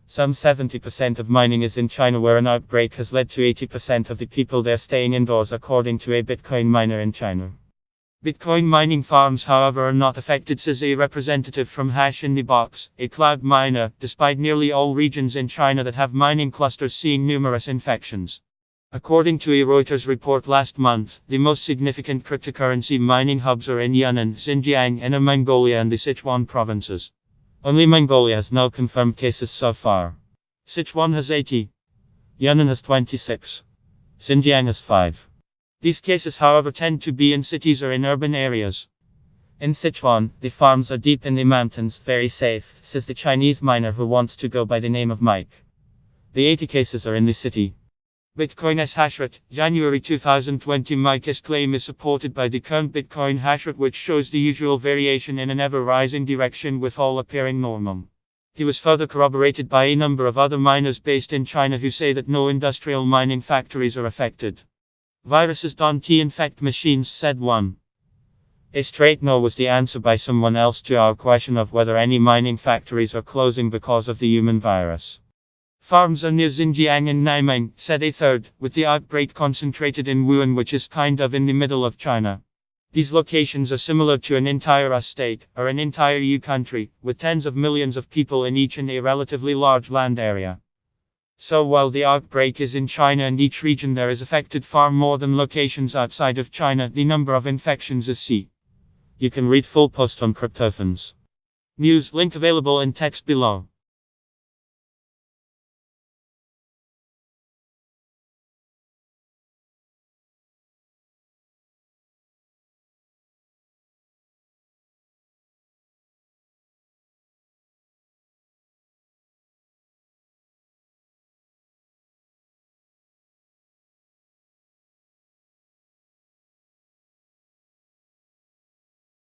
Some 70% of mining is in China, where an outbreak has led to 80% of the people there staying indoors, according to a Bitcoin miner in China. Bitcoin mining farms, however, are not affected, says a representative from Hash in the Box, a cloud miner, despite nearly all regions in China that have mining clusters seeing numerous infections. According to a Reuters report last month, the most significant cryptocurrency mining hubs are in Yunnan, Xinjiang, Inner Mongolia, and the Sichuan provinces. Only Mongolia has no confirmed cases so far. Sichuan has 80. Yunnan has 26. Xinjiang has 5. These cases, however, tend to be in cities or in urban areas. In Sichuan, the farms are deep in the mountains, very safe, says the Chinese miner who wants to go by the name of Mike. The 80 cases are in the city. Bitcoin's hashrate, January 2020. Mike's claim is supported by the current Bitcoin hashrate, which shows the usual variation in an ever-rising direction, with all appearing normal. He was further corroborated by a number of other miners based in China who say that no industrial mining factories are affected. Viruses don't infect machines, said one. A straight no was the answer by someone else to our question of whether any mining factories are closing because of the human virus. Farms are near Xinjiang and Naiming, said a third, with the outbreak concentrated in Wuhan, which is kind of in the middle of China. These locations are similar to an entire US state, or an entire EU country, with tens of millions of people in each and a relatively large land area. So while the outbreak is in China and each region there is affected far more than locations outside of China, the number of infections is C. You can read full post on Cryptophans News, link available in text below.